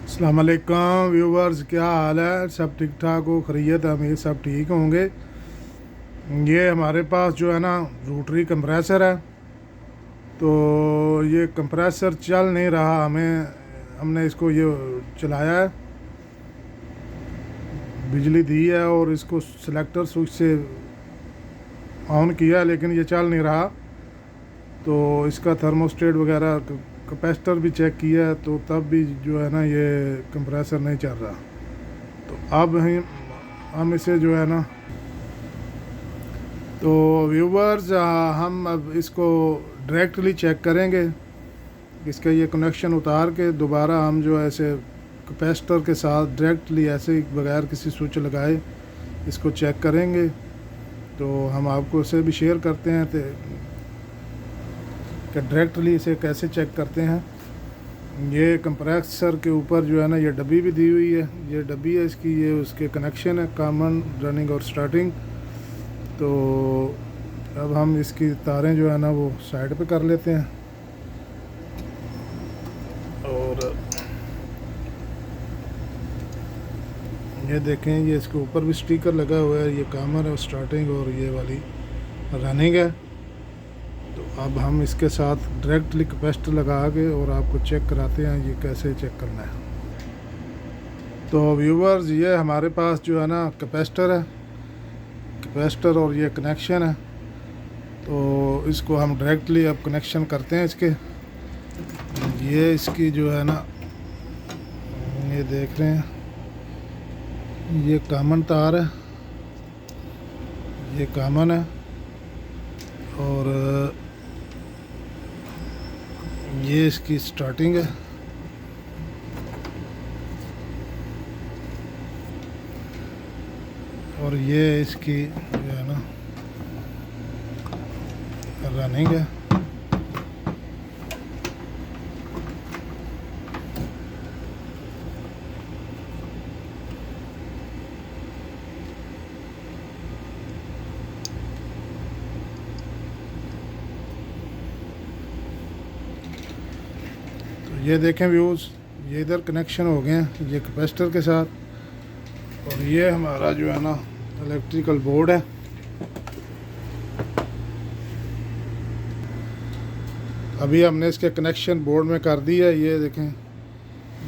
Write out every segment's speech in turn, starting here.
अस्सलाम वालेकुम व्यूवर्स, क्या हाल है? सब ठीक ठाक हो? खैरियत है? हम सब ठीक होंगे। ये हमारे पास जो है ना रोटरी कंप्रेसर है, तो ये कंप्रेसर चल नहीं रहा। हमने इसको ये चलाया है, बिजली दी है और इसको सेलेक्टर स्विच से ऑन किया, लेकिन ये चल नहीं रहा। तो इसका थर्मोस्टेट वगैरह कैपेसिटर भी चेक किया, तो तब भी जो है ना ये कंप्रेसर नहीं चल रहा। तो अब हम इसे जो है ना, तो व्यूवर्स हम अब इसको डायरेक्टली चेक करेंगे। इसका ये कनेक्शन उतार के दोबारा हम जो ऐसे कैपेसिटर के साथ डायरेक्टली ऐसे ही बगैर किसी स्विच लगाए इसको चेक करेंगे। तो हम आपको इसे भी शेयर करते हैं कि डायरेक्टली इसे कैसे चेक करते हैं। ये कंप्रेसर के ऊपर जो है ना ये डब्बी भी दी हुई है। ये डब्बी है इसकी, ये उसके कनेक्शन है, कॉमन, रनिंग और स्टार्टिंग। तो अब हम इसकी तारें जो है ना वो साइड पे कर लेते हैं। और ये देखें, ये इसके ऊपर भी स्टिकर लगा हुआ है, ये कॉमन है स्टार्टिंग और ये वाली रनिंग है। तो अब हम इसके साथ डायरेक्टली कैपेसिटर लगा के और आपको चेक कराते हैं ये कैसे चेक करना है। तो व्यूवर्स, ये हमारे पास जो है ना कैपेसिटर है, कैपेसिटर और ये कनेक्शन है। तो इसको हम डायरेक्टली अब कनेक्शन करते हैं इसके। ये इसकी जो है ना, ये देख रहे हैं, ये कॉमन तार है, ये कॉमन है। और ये इसकी स्टार्टिंग है। और ये इसकी जो है ना रनिंग है। ये देखें व्यूज़, ये इधर कनेक्शन हो गए हैं ये कैपेसिटर के साथ। और ये हमारा जो है ना इलेक्ट्रिकल बोर्ड है। अभी हमने इसके कनेक्शन बोर्ड में कर दी है। ये देखें,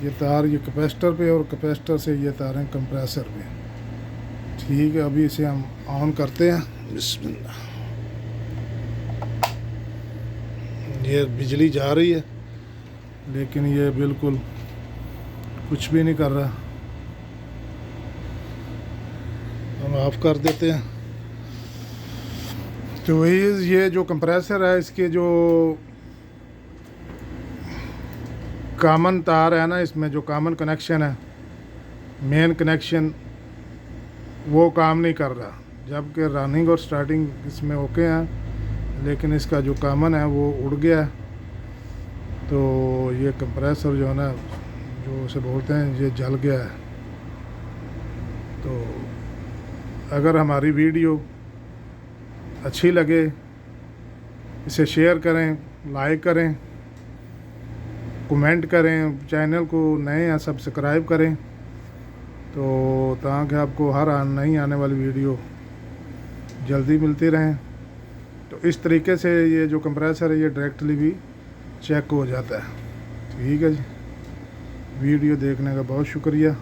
ये तार ये कैपेसिटर पे और कैपेसिटर से ये तारें कंप्रेसर पे। ठीक है, अभी इसे हम ऑन करते हैं। बिस्मिल्लाह। ये बिजली जा रही है, लेकिन ये बिल्कुल कुछ भी नहीं कर रहा। हम ऑफ कर देते हैं। तो वही ये जो कंप्रेसर है, इसके जो कॉमन तार है ना, इसमें जो कॉमन कनेक्शन है, मेन कनेक्शन, वो काम नहीं कर रहा। जबकि रनिंग और स्टार्टिंग इसमें ओके हैं, लेकिन इसका जो कॉमन है वो उड़ गया। तो ये कंप्रेसर जो है ना, जो उसे बोलते हैं, ये जल गया है। तो अगर हमारी वीडियो अच्छी लगे, इसे शेयर करें, लाइक करें, कमेंट करें, चैनल को नए हैं सब्सक्राइब करें, तो ताकि आपको हर नई आने वाली वीडियो जल्दी मिलती रहें। तो इस तरीके से ये जो कंप्रेसर है ये डायरेक्टली भी चेक हो जाता है। ठीक है जी, वीडियो देखने का बहुत शुक्रिया।